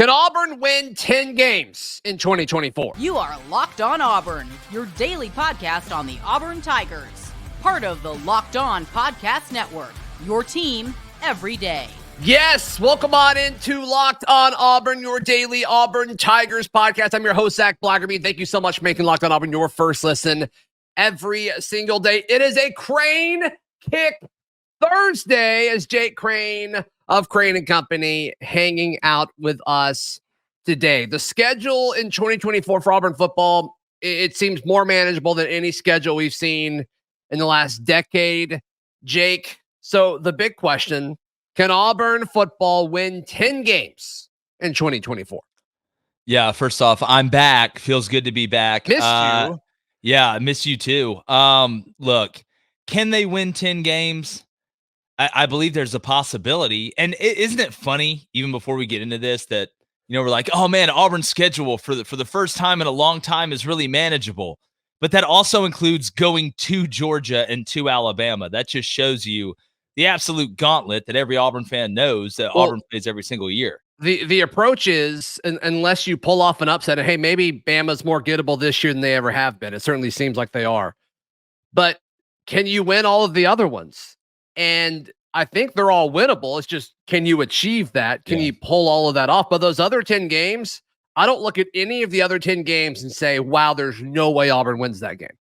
Can Auburn win 10 games in 2024? You are Locked On Auburn, your daily podcast on the Auburn Tigers. Part of the Locked On Podcast Network, your team every day. Yes, welcome on into Locked On Auburn, your daily Auburn Tigers podcast. I'm your host, Zach Blackerby. Thank you so much for making Locked On Auburn your first listen every single day. It is a Crane Kick Thursday as Jake Crane of Crane & Company hanging out with us today. The schedule in 2024 for Auburn football, it seems more manageable than any schedule we've seen in the last decade. Jake, so the big question, can Auburn football win 10 games in 2024? Yeah, first off, I'm back. Feels good to be back. Missed you. Yeah, I miss you too. Look, can they win 10 games? I believe there's a possibility. And isn't it funny, even before we get into this, that, we're like, oh man, Auburn's schedule for the first time in a long time is really manageable. But that also includes going to Georgia and to Alabama. That just shows you the absolute gauntlet that every Auburn fan knows that Auburn plays every single year. The approach is, unless you pull off an upset, and hey, maybe Bama's more gettable this year than they ever have been. It certainly seems like they are. But can you win all of the other ones? And I think they're all winnable. It's just, can you achieve that? Can you pull all of that off? But those other 10 games, I don't look at any of the other 10 games and say, wow, there's no way Auburn wins that game.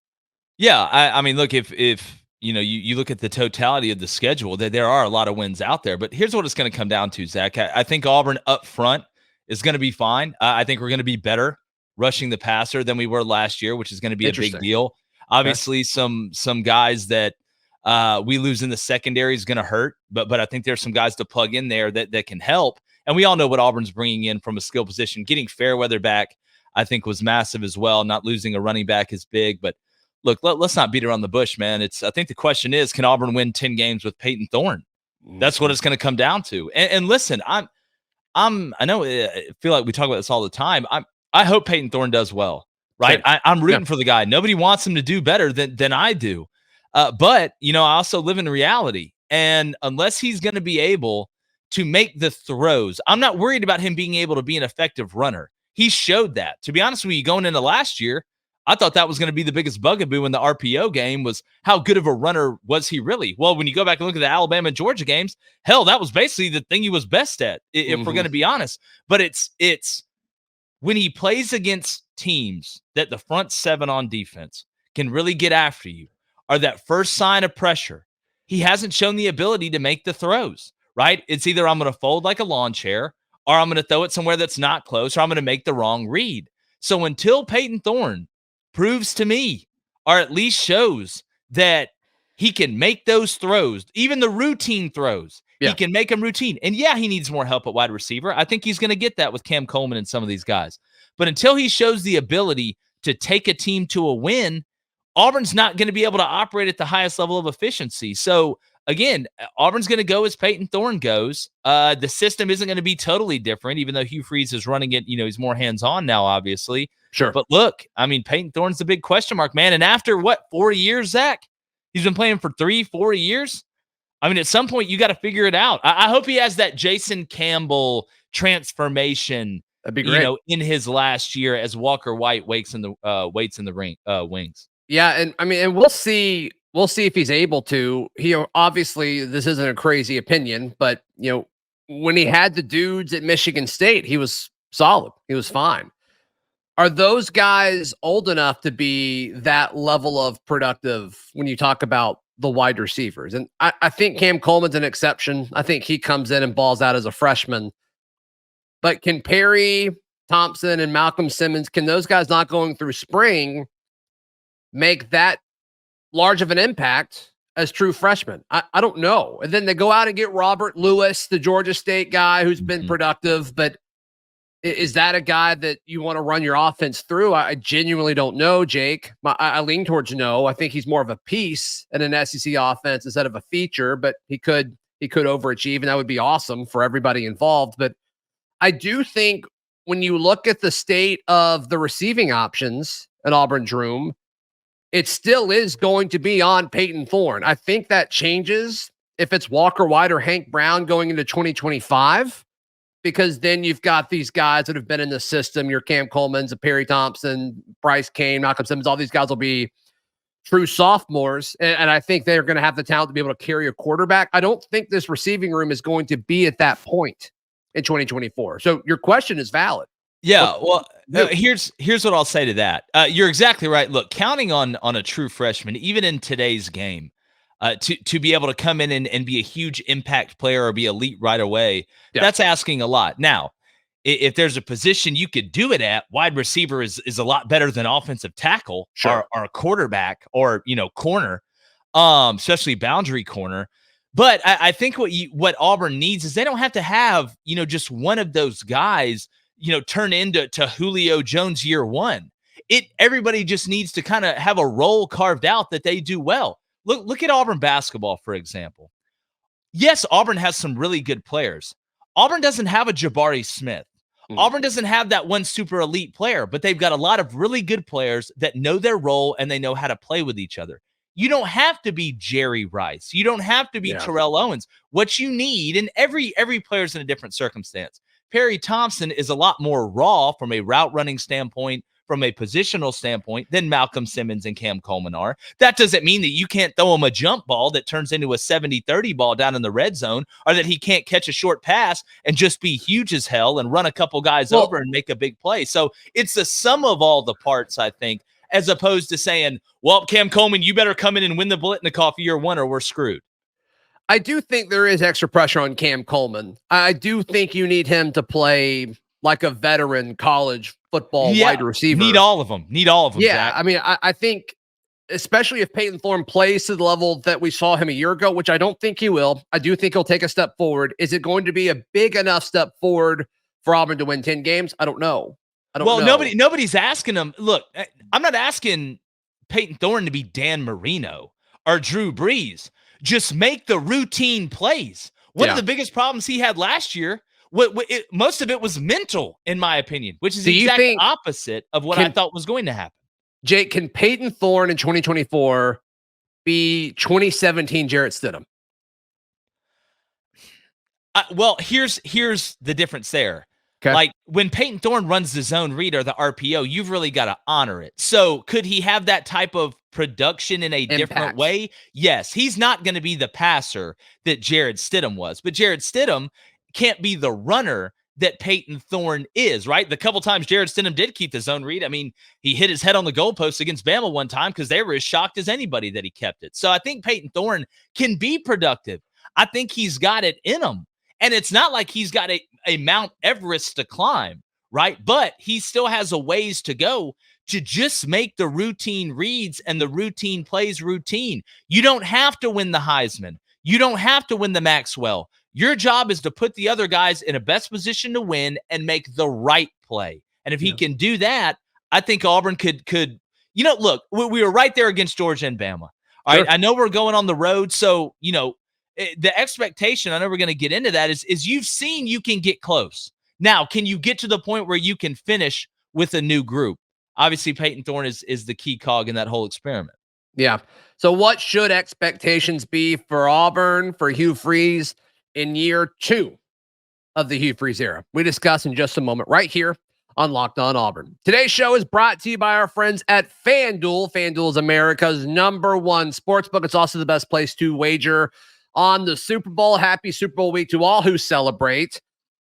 Yeah, I mean, look, if you look at the totality of the schedule, there are a lot of wins out there. But here's what it's going to come down to, Zach. I think Auburn up front is going to be fine. I think we're going to be better rushing the passer than we were last year, which is going to be a big deal. Obviously, some guys that we lose in the secondary is going to hurt, but I think there's some guys to plug in there that can help. And we all know what Auburn's bringing in from a skill position. Getting Fairweather back, I think, was massive as well. Not losing a running back is big, but look, let's not beat around the bush, man. I think the question is, can Auburn win 10 games with Payton Thorne? That's what it's going to come down to. And listen, I know I feel like we talk about this all the time. I hope Payton Thorne does well, right? Sure. I'm rooting for the guy. Nobody wants him to do better than I do. But, I also live in reality. And unless he's going to be able to make the throws, I'm not worried about him being able to be an effective runner. He showed that. To be honest with you, going into last year, I thought that was going to be the biggest bugaboo in the RPO game, was how good of a runner was he really? Well, when you go back and look at the Alabama and Georgia games, hell, that was basically the thing he was best at, if we're going to be honest. But it's when he plays against teams that the front seven on defense can really get after you, are that first sign of pressure, he hasn't shown the ability to make the throws, right? It's either I'm going to fold like a lawn chair, or I'm going to throw it somewhere that's not close, or I'm going to make the wrong read. So until Payton Thorne proves to me, or at least shows that he can make those throws, even the routine throws, he can make them routine. And yeah, he needs more help at wide receiver. I think he's going to get that with Cam Coleman and some of these guys. But until he shows the ability to take a team to a win, Auburn's not going to be able to operate at the highest level of efficiency. So again, Auburn's going to go as Payton Thorne goes. The system isn't going to be totally different, even though Hugh Freeze is running it. He's more hands-on now, obviously. Sure. But look, I mean, Payton Thorne's the big question mark, man. And after 4 years, Zach? He's been playing for 3-4 years. I mean, at some point, you got to figure it out. I hope he has that Jason Campbell transformation. That'd be great. In his last year as Walker White waits in the wings. Yeah, and I mean, and we'll see if he's able to. He obviously, this isn't a crazy opinion, but when he had the dudes at Michigan State, he was solid. He was fine. Are those guys old enough to be that level of productive when you talk about the wide receivers? And I think Cam Coleman's an exception. I think he comes in and balls out as a freshman. But can Perry, Thompson, and Malcolm Simmons, can those guys not going through spring make that large of an impact as true freshmen? I don't know. And then they go out and get Robert Lewis, the Georgia State guy who's been productive, but is that a guy that you want to run your offense through? I genuinely don't know, Jake. I lean towards no. I think he's more of a piece in an SEC offense instead of a feature, but he could overachieve, and that would be awesome for everybody involved. But I do think when you look at the state of the receiving options at Auburn's room, it still is going to be on Payton Thorne. I think that changes if it's Walker White or Hank Brown going into 2025. because then you've got these guys that have been in the system, your Cam Coleman's, Perry Thompson, Bryce Kane, Malcolm Simmons, all these guys will be true sophomores. And I think they're going to have the talent to be able to carry a quarterback. I don't think this receiving room is going to be at that point in 2024. So your question is valid. Yeah, well, here's what I'll say to that. You're exactly right. Look, counting on a true freshman, even in today's game, to be able to come in and be a huge impact player or be elite right away, that's asking a lot. Now, if there's a position you could do it at, wide receiver is a lot better than offensive tackle or quarterback or corner, especially boundary corner. But I think what Auburn needs is they don't have to have just one of those guys turn into Julio Jones year one. Everybody just needs to kind of have a role carved out that they do well. Look at Auburn basketball, for example. Yes, Auburn has some really good players. Auburn doesn't have a Jabari Smith. Auburn doesn't have that one super elite player, but they've got a lot of really good players that know their role and they know how to play with each other. You don't have to be Jerry Rice. You don't have to be Terrell Owens. What you need, and every player's in a different circumstance. Perry Thompson is a lot more raw from a route running standpoint, from a positional standpoint, than Malcolm Simmons and Cam Coleman are. That doesn't mean that you can't throw him a jump ball that turns into a 70-30 ball down in the red zone, or that he can't catch a short pass and just be huge as hell and run a couple guys over and make a big play. So it's the sum of all the parts, I think, as opposed to saying, well, Cam Coleman, you better come in and win the Biletnikoff year one or we're screwed. I do think there is extra pressure on Cam Coleman. I do think you need him to play like a veteran college football wide receiver. Need all of them. Yeah, Zach. I mean, I think, especially if Peyton Thorne plays to the level that we saw him a year ago, which I don't think he will. I do think he'll take a step forward. Is it going to be a big enough step forward for Auburn to win 10 games? I don't know. Well, nobody's asking him. Look, I'm not asking Peyton Thorne to be Dan Marino or Drew Brees. Just make the routine plays. One of the biggest problems he had last year, most of it was mental, in my opinion, which is the exact opposite of what I thought was going to happen. Jake, can Peyton Thorne in 2024 be 2017 Jarrett Stidham? Well, here's the difference there. Okay. Like when Peyton Thorne runs the zone read or the RPO, you've really got to honor it. So could he have that type of production in a different way? Yes. He's not going to be the passer that Jarrett Stidham was, but Jarrett Stidham can't be the runner that Peyton Thorne is, right? The couple times Jarrett Stidham did keep the zone read, I mean, he hit his head on the goalpost against Bama one time because they were as shocked as anybody that he kept it. So I think Peyton Thorne can be productive. I think he's got it in him. And it's not like he's got a Mount Everest to climb, right? But he still has a ways to go to just make the routine reads and the routine plays routine. You don't have to win the Heisman. You don't have to win the Maxwell. Your job is to put the other guys in a best position to win and make the right play. And if he can do that, I think Auburn could look, we were right there against Georgia and Bama. All right. I know we're going on the road. So, the expectation, I know we're going to get into that, is you've seen you can get close. Now, can you get to the point where you can finish with a new group? Obviously, Peyton Thorne is the key cog in that whole experiment. Yeah. So what should expectations be for Auburn, for Hugh Freeze in year 2 of the Hugh Freeze era? We discuss in just a moment right here on Locked On Auburn. Today's show is brought to you by our friends at FanDuel. FanDuel is America's #1 sportsbook. It's also the best place to wager on the Super Bowl. Happy Super Bowl week to all who celebrate.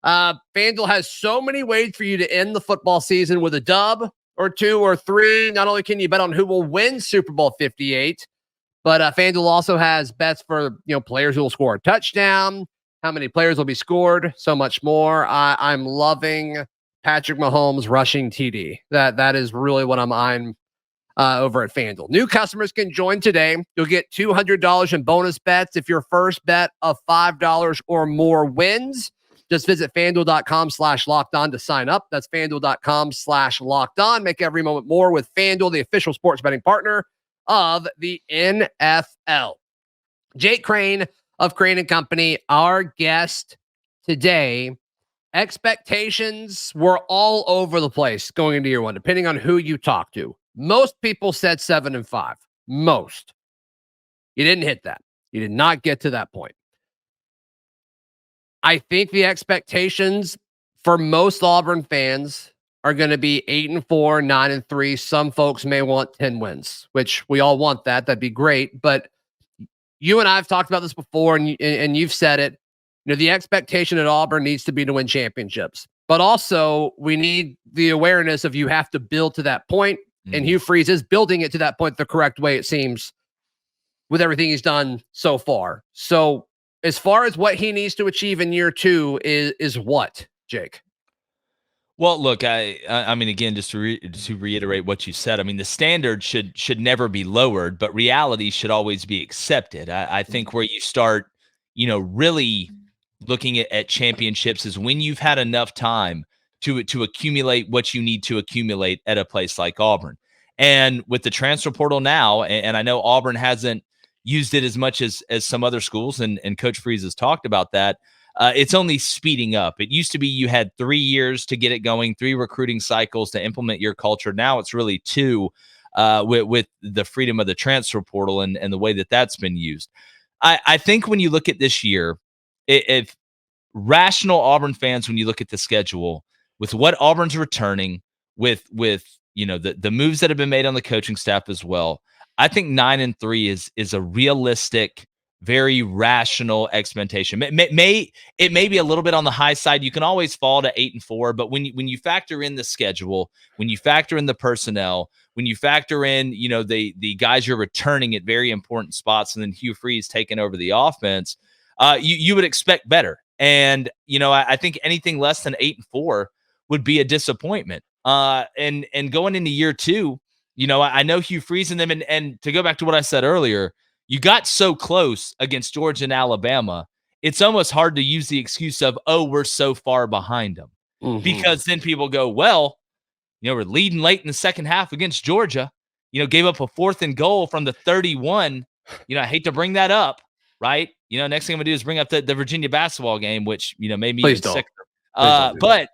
FanDuel has so many ways for you to end the football season with a dub or 2 or 3. Not only can you bet on who will win Super Bowl 58, but FanDuel also has bets for players who will score a touchdown, how many players will be scored, so much more. I'm loving Patrick Mahomes rushing TD. That is really what I'm eyeing over at FanDuel. New customers can join today. You'll get $200 in bonus bets if your first bet of $5 or more wins. Just visit FanDuel.com/lockedon to sign up. That's FanDuel.com/lockedon. Make every moment more with FanDuel, the official sports betting partner of the NFL. Jake Crane of Crane & Company, our guest today. Expectations were all over the place going into year 1, depending on who you talk to. Most people said 7-5. Most. You didn't hit that. You did not get to that point. I think the expectations for most Auburn fans are going to be 8-4, 9-3. Some folks may want 10 wins, which we all want that. That'd be great. But you and I have talked about this before, and you've said it. The expectation at Auburn needs to be to win championships. But also, we need the awareness of you have to build to that point. And Hugh Freeze is building it to that point the correct way, it seems, with everything he's done so far. So as far as what he needs to achieve in year 2 is what, Jake? Well, look, I mean, again, just to reiterate what you said, I mean, the standard should never be lowered, but reality should always be accepted. I think where you start, really looking at championships is when you've had enough time to accumulate what you need to accumulate at a place like Auburn. And with the transfer portal now, and I know Auburn hasn't used it as much as some other schools, and Coach Freeze has talked about that. It's only speeding up. It used to be you had 3 years to get it going, 3 recruiting cycles to implement your culture. Now it's really 2 with the freedom of the transfer portal and the way that that's been used. I think when you look at this year, if rational Auburn fans, when you look at the schedule, with what Auburn's returning, with the moves that have been made on the coaching staff as well, I think 9-3 is a realistic, very rational expectation. It may be a little bit on the high side. You can always fall to 8-4, but when you factor in the schedule, when you factor in the personnel, when you factor in the guys you're returning at very important spots, and then Hugh Freeze taking over the offense, you would expect better. And I think anything less than 8-4 would be a disappointment. And going into year 2, I know Hugh Freeze and them, and to go back to what I said earlier, you got so close against Georgia and Alabama, it's almost hard to use the excuse of, we're so far behind them. Mm-hmm. Because then people go, well, we're leading late in the second half against Georgia, gave up a 4th and goal from the 31. I hate to bring that up, right? Next thing I'm going to do is bring up the Virginia basketball game, which, made me even sicker. But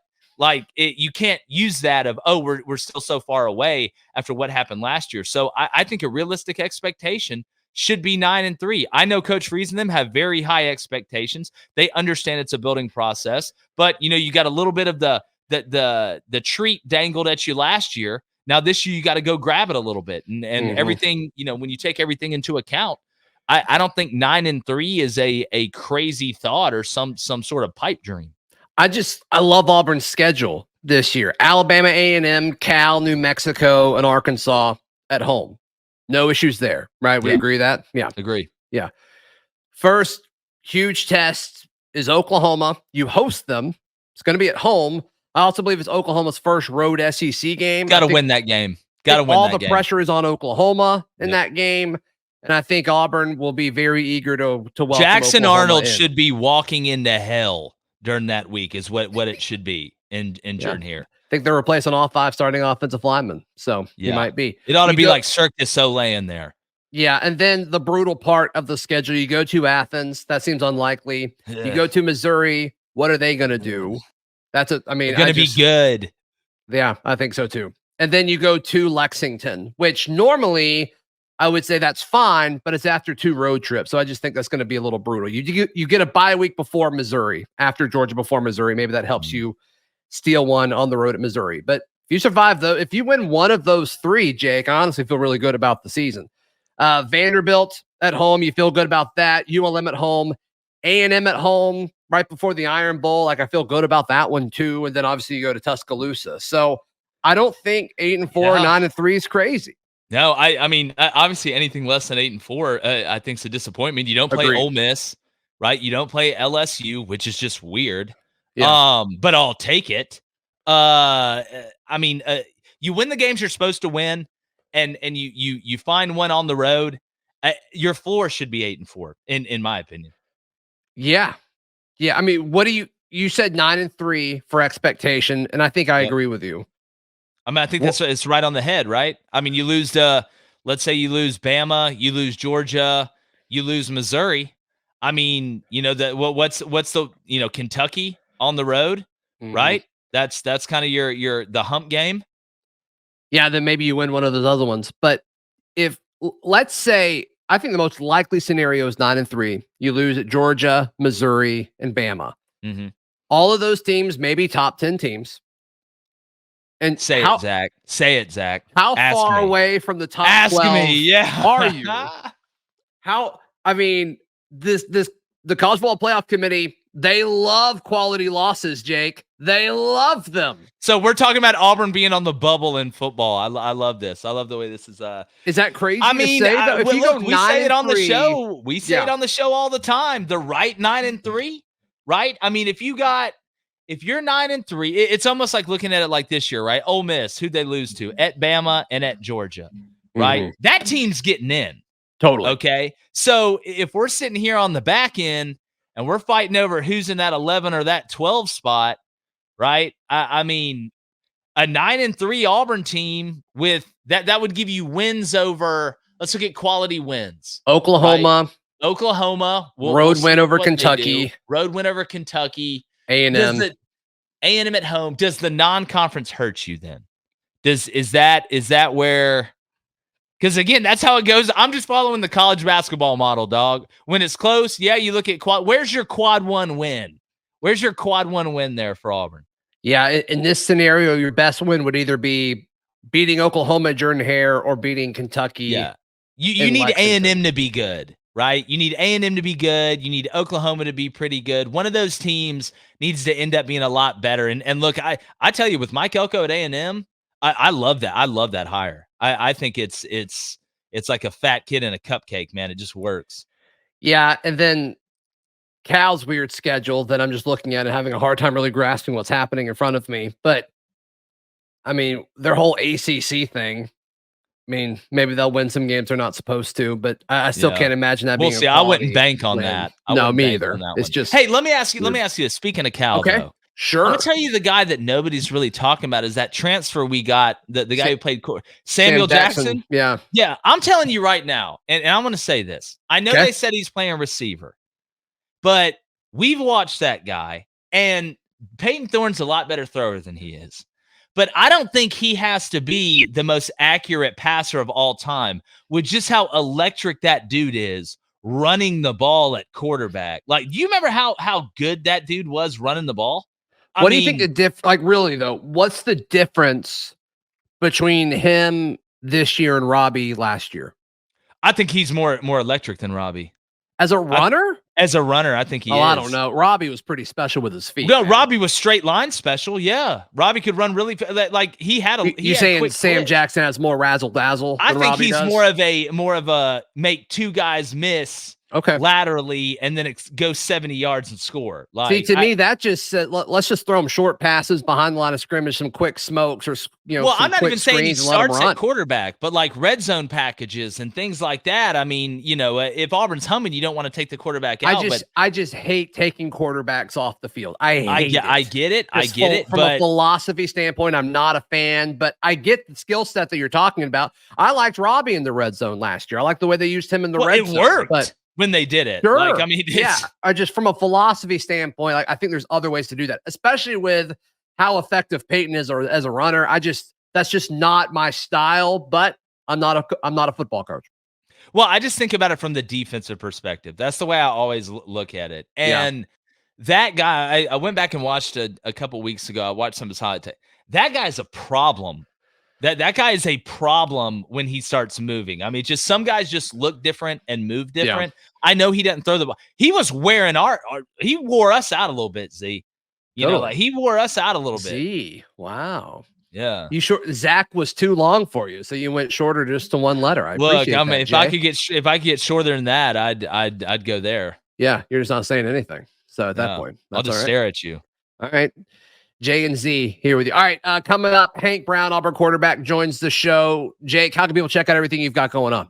you can't use that of, we're still so far away after what happened last year. So I think a realistic expectation should be 9-3. I know Coach Freeze and them have very high expectations. They understand it's a building process, but you got a little bit of the treat dangled at you last year. Now this year you got to go grab it a little bit, and everything. When you take everything into account, I don't think 9-3 is a crazy thought or some sort of pipe dream. I love Auburn's schedule this year: Alabama, A&M, Cal, New Mexico, and Arkansas at home. No issues there, right? We agree that? Yeah. Agree. Yeah. First huge test is Oklahoma. You host them. It's going to be at home. I also believe it's Oklahoma's first road SEC game. Got to win that game. Got to win all that the game. Pressure is on Oklahoma in that game. And I think Auburn will be very eager to welcome Jackson Oklahoma Arnold in. should be walking into hell during that week is what it should be in Jordan here. I think they're replacing all 5 starting offensive linemen. So he might be. It ought to be like Cirque du Soleil in there. Yeah. And then the brutal part of the schedule, you go to Athens. That seems unlikely. You go to Missouri. What are they going to do? They're going to be good. Yeah, I think so too. And then you go to Lexington, which normally I would say that's fine, but it's after 2 road trips. So I just think that's going to be a little brutal. You get a bye week before Missouri, after Georgia, before Missouri. Maybe that helps you steal one on the road at Missouri. But if you survive, if you win one of those 3, Jake, I honestly feel really good about the season. Vanderbilt at home, you feel good about that. ULM at home, A&M at home, right before the Iron Bowl. I feel good about that one too. And then obviously you go to Tuscaloosa. So I don't think 8-4, 9-3 is crazy. No, I mean, obviously anything less than 8-4, I think is a disappointment. You don't play Ole Miss, right? You don't play LSU, which is just weird. Yeah. But I'll take it. You win the games you're supposed to win, and you find one on the road. Your floor should be 8-4, in my opinion. Yeah. Yeah. I mean, what do you said 9-3 for expectation, and I think I agree with you. I mean, I think it's right on the head, right? I mean, you lose let's say you lose Bama, you lose Georgia, you lose Missouri. I mean, what's the Kentucky on the road, right? That's kind of your the hump game. Yeah, then maybe you win one of those other ones. But let's say, I think the most likely scenario is 9-3. You lose at Georgia, Missouri, and Bama. Mm-hmm. All of those teams may be top 10 teams. And Say it, Zach. Say it, Zach. How Ask far me. away from the top Ask 12 me, yeah. are you? I mean, the college football playoff committee, they love quality losses, Jake. They love them. So we're talking about Auburn being on the bubble in football. I love this. I love the way this is. Is that crazy? I mean, to say, though? If well, you look, go we say it on the 9-3, show. We say yeah. it on the show all the time. The right 9-3, right? I mean, if you're 9-3, it's almost like looking at it like this year, right? Ole Miss, who'd they lose to? At Bama and at Georgia, right? Mhm. That team's getting in. Totally. Okay. So if we're sitting here on the back end and we're fighting over who's in that 11 or that 12 spot, right? I mean, a 9-3 Auburn team with that would give you wins over. Let's look at quality wins. Oklahoma. Right? Oklahoma. Road win over Kentucky. Road win over Kentucky. A&M. A&M at home. Does the non-conference hurt you then? Is that where? Because, again, that's how it goes. I'm just following the college basketball model, dog. When it's close, yeah, you look at quad. Where's your quad one win? Where's your quad one win there for Auburn? Yeah, in this scenario, your best win would either be beating Oklahoma at Jordan-Hare or beating Kentucky. Yeah, you need A&M to be good, right? You need A&M to be good. You need Oklahoma to be pretty good. One of those teams needs to end up being a lot better. And look, I tell you, with Mike Elko at A&M, I love that. I love that hire. I think it's like a fat kid in a cupcake, man. It just works. Yeah, and then Cal's weird schedule that I'm just looking at and having a hard time really grasping what's happening in front of me. But, I mean, their whole ACC thing, I mean, maybe they'll win some games they're not supposed to, but I still can't imagine that being a quality. I wouldn't bank on win. that. No, me either. It's just... Hey, let me ask you this. Speaking of Cal, though. Sure. I'm going to tell you the guy that nobody's really talking about is that transfer we got, the guy who played Samuel Jackson. Yeah. Yeah. I'm telling you right now, and I'm going to say this. I know they said he's playing receiver, but we've watched that guy, and Peyton Thorne's a lot better thrower than he is. But I don't think he has to be the most accurate passer of all time with just how electric that dude is running the ball at quarterback. Like, do you remember how good that dude was running the ball? What do you think really though, what's the difference between him this year and Robbie last year? I think he's more electric than Robbie. As a runner? I think he is. I don't know. Robbie was pretty special with his feet. No, man. Robbie was straight line special. Yeah. Robbie could run really like he had a You saying Sam Jackson has more razzle dazzle? I think Robbie he's does? more of a make two guys miss laterally and then go 70 yards and score. Like, see, to me, that just said, let's just throw him short passes behind the line of scrimmage, some quick smokes, or well, I'm not even saying he starts at quarterback, but like red zone packages and things like that. I mean, if Auburn's humming, you don't want to take the quarterback out. I just hate taking quarterbacks off the field. I get it. From a philosophy standpoint, I'm not a fan, but I get the skill set that you're talking about. I liked Robbie in the red zone last year. I like the way they used him in the red zone. It worked. But when they did it. Sure. Like, I mean, I just from a philosophy standpoint, like I think there's other ways to do that, especially with how effective Peyton is as a runner. That's just not my style, but I'm not a football coach. Well, I just think about it from the defensive perspective. That's the way I always look at it. And that guy, I went back and watched a couple weeks ago. I watched some of his highlights. That guy's a problem. That guy is a problem when he starts moving. I mean, just some guys just look different and move different. Yeah. I know he doesn't throw the ball. He was wearing he wore us out a little bit, Z. Like he wore us out a little bit. Z, wow. Yeah. You sure Zach was too long for you, so you went shorter just to one letter. Look, I mean, if I could get shorter than that, I'd go there. Yeah, you're just not saying anything. So at that point, I'll just stare at you. All right. J and Z here with you. All right, coming up, Hank Brown, Auburn quarterback, joins the show. Jake, how can people check out everything you've got going on?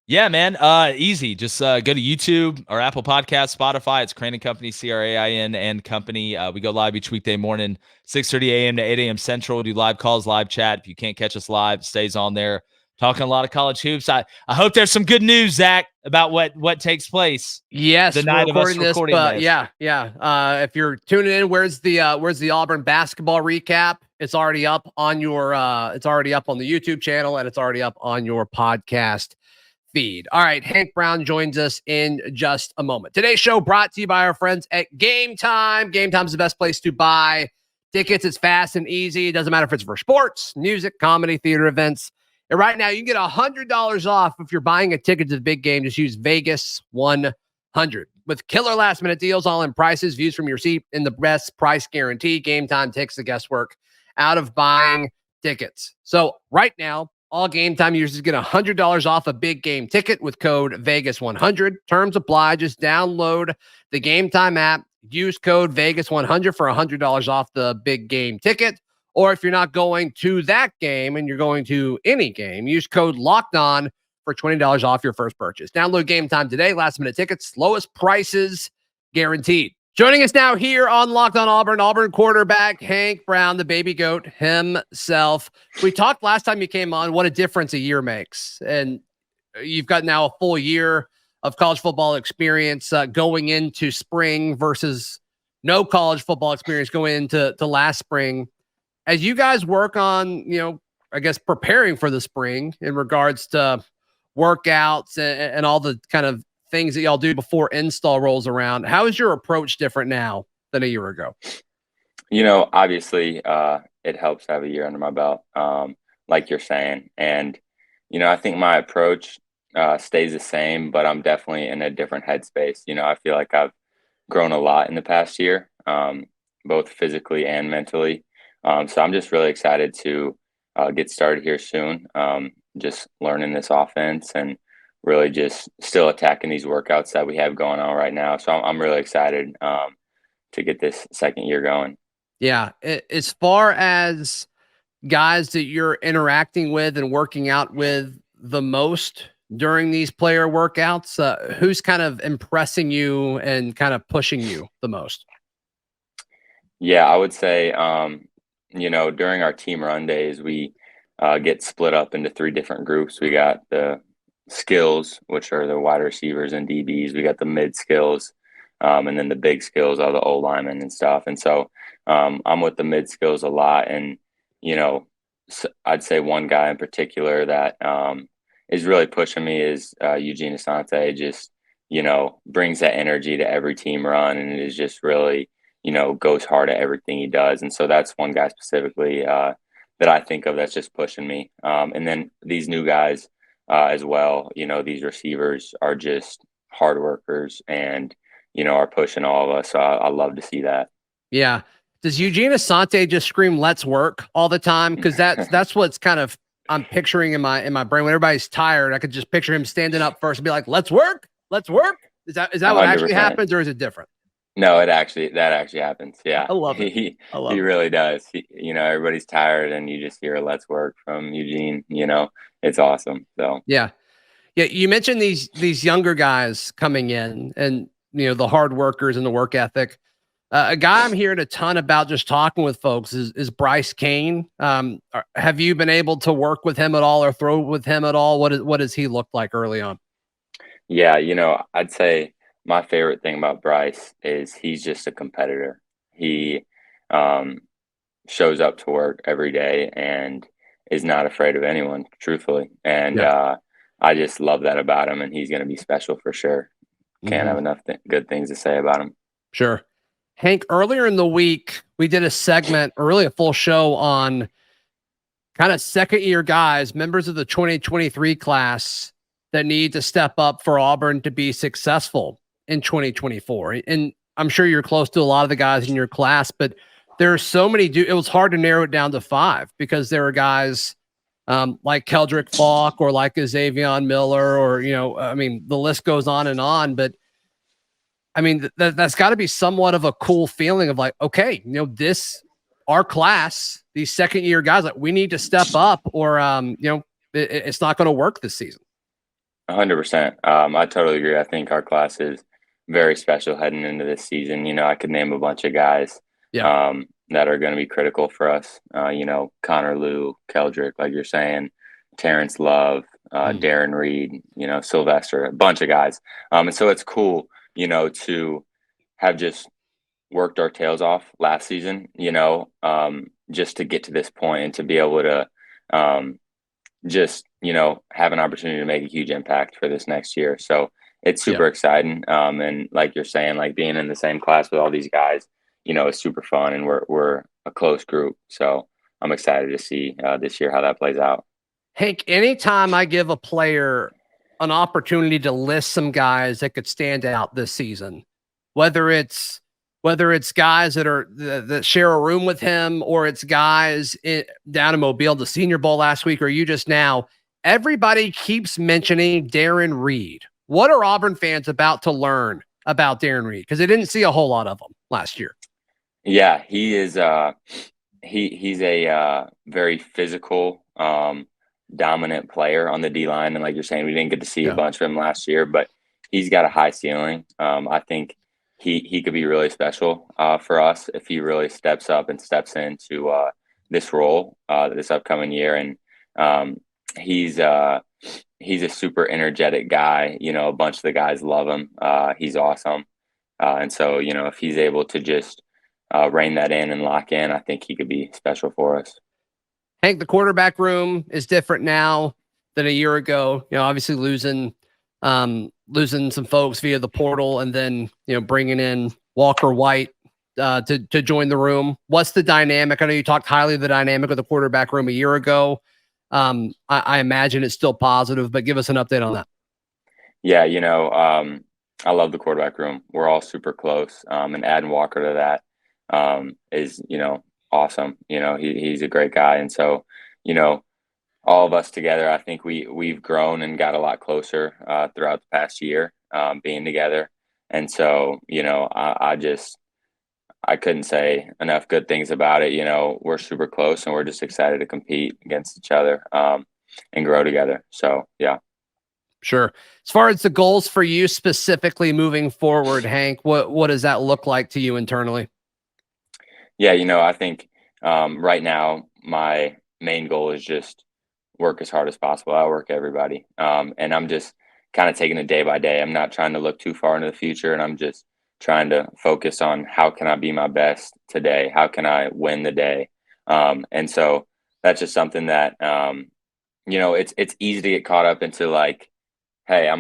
Yeah, man. Easy. Just go to YouTube or Apple Podcasts, Spotify. It's Crane & Company, CRAIN and Company. We go live each weekday morning, 6:30 a.m. to 8 a.m. Central. We do live calls, live chat. If you can't catch us live, it stays on there. Talking a lot of college hoops. I hope there's some good news, Zach, about what takes place. Yes, the night of us recording this. Yeah. If you're tuning in, where's the Auburn basketball recap? It's already up on your. It's already up on the YouTube channel, and it's already up on your podcast feed. All right, Hank Brown joins us in just a moment. Today's show brought to you by our friends at Game Time. Game Time's the best place to buy tickets. It's fast and easy. It doesn't matter if it's for sports, music, comedy, theater events. And right now, you can get $100 off if you're buying a ticket to the big game. Just use Vegas 100. With killer last-minute deals, all-in prices, views from your seat, and the best price guarantee, Game Time takes the guesswork out of buying tickets. So right now, all Game Time users get $100 off a big game ticket with code Vegas100. Terms apply. Just download the Game Time app. Use code Vegas100 for $100 off the big game ticket. Or if you're not going to that game and you're going to any game, use code Locked On for $20 off your first purchase. Download Game Time today. Last minute tickets, lowest prices guaranteed. Joining us now here on Locked On Auburn quarterback Hank Brown, the baby goat himself. We talked last time you came on what a difference a year makes. And you've got now a full year of college football experience going into spring versus no college football experience going into last spring. As you guys work on, I guess preparing for the spring in regards to workouts and all the kind of things that y'all do before install rolls around, how is your approach different now than a year ago? Obviously, it helps to have a year under my belt, like you're saying. And, I think my approach stays the same, but I'm definitely in a different headspace. I feel like I've grown a lot in the past year, both physically and mentally. So I'm just really excited to get started here soon, just learning this offense and really just still attacking these workouts that we have going on right now. So I'm really excited to get this second year going. Yeah. As far as guys that you're interacting with and working out with the most during these player workouts, who's kind of impressing you and kind of pushing you the most? Yeah, I would say, during our team run days, we get split up into 3 different groups. We got the skills, which are the wide receivers and DBs. We got the mid skills, and then the big skills are the O linemen and stuff. And so I'm with the mid skills a lot. And, I'd say one guy in particular that is really pushing me is Eugene Asante. Just, brings that energy to every team run and is just really, goes hard at everything he does. And so that's one guy specifically that I think of that's just pushing me. And then these new guys as well, these receivers are just hard workers and, are pushing all of us. So I love to see that. Yeah. Does Eugene Asante just scream, "Let's work" all the time? Because that's what's kind of I'm picturing in my brain. When everybody's tired, I could just picture him standing up first and be like, "Let's work, let's work." Is that what actually happens, or is it different? No, that actually happens. Yeah, I love it. He really does. Everybody's tired, and you just hear "Let's work" from Eugene. It's awesome. So yeah. You mentioned these younger guys coming in, and the hard workers and the work ethic. A guy I'm hearing a ton about just talking with folks is Bryce Cain. Have you been able to work with him at all or throw with him at all? What does he look like early on? Yeah, I'd say my favorite thing about Bryce is he's just a competitor. He shows up to work every day and is not afraid of anyone, truthfully. And I just love that about him, and he's going to be special for sure. Can't have enough good things to say about him. Sure. Hank, earlier in the week, we did a segment, or really a full show on kind of second-year guys, members of the 2023 class that need to step up for Auburn to be successful in 2024. And I'm sure you're close to a lot of the guys in your class, but there are so many. It was hard to narrow it down to 5 because there are guys like Keldrick Falk or like a Xavion Miller or, the list goes on and on, but that's got to be somewhat of a cool feeling of like, okay, our class, these second year guys, like we need to step up or, it's not going to work this season. 100%. I totally agree. I think our class is very special heading into this season. I could name a bunch of guys that are going to be critical for us. Connor Liu, Keldrick, like you're saying, Terrence Love, Darren Reed, Sylvester, a bunch of guys. And so it's cool, to have just worked our tails off last season, just to get to this point and to be able to just, have an opportunity to make a huge impact for this next year. So it's super exciting. And like you're saying, like being in the same class with all these guys, is super fun, and we're a close group. So I'm excited to see this year how that plays out. Hank, anytime I give a player an opportunity to list some guys that could stand out this season, whether it's guys that share a room with him, or it's guys down in Mobile, the Senior Bowl last week, or you just now, everybody keeps mentioning Darren Reed. What are Auburn fans about to learn about Darren Reed? Because they didn't see a whole lot of him last year. Yeah, he is. He's a very physical, dominant player on the D line, and like you're saying, we didn't get to see a bunch of him last year, but he's got a high ceiling. I think he could be really special for us if he really steps up and steps into this role this upcoming year. And he's a super energetic guy. A bunch of the guys love him. He's awesome, and so if he's able to just rein that in and lock in, I think he could be special for us. Hank, the quarterback room is different now than a year ago. Obviously losing some folks via the portal, and then bringing in Walker White to join the room. What's the dynamic? I know you talked highly of the dynamic of the quarterback room a year ago. I imagine it's still positive, but give us an update on that. Yeah, I love the quarterback room. We're all super close, and adding Walker to that is awesome. He's a great guy, and so all of us together, I think we've grown and got a lot closer throughout the past year being together. And so I couldn't say enough good things about it. We're super close, and we're just excited to compete against each other and grow together. So yeah. Sure. As far as the goals for you specifically moving forward, Hank, what does that look like to you internally? Yeah, I think right now my main goal is just work as hard as possible. I work everybody. And I'm just kind of taking it day by day. I'm not trying to look too far into the future, and I'm just trying to focus on how can I be my best today? How can I win the day? And so that's just something that, it's easy to get caught up into like, hey,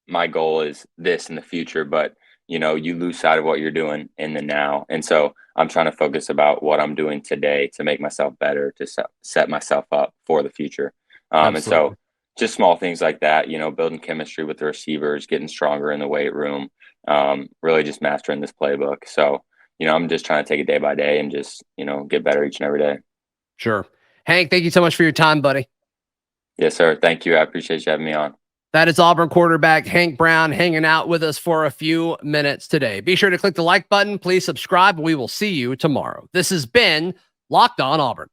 my goal is this in the future, but you lose sight of what you're doing in the now. And so I'm trying to focus about what I'm doing today to make myself better, to set myself up for the future. And so just small things like that, building chemistry with the receivers, getting stronger in the weight room, really just mastering this playbook. So, I'm just trying to take it day by day and just, get better each and every day. Sure. Hank, thank you so much for your time, buddy. Yes, sir. Thank you. I appreciate you having me on. That is Auburn quarterback Hank Brown hanging out with us for a few minutes today. Be sure to click the like button. Please subscribe. We will see you tomorrow. This has been Locked On Auburn.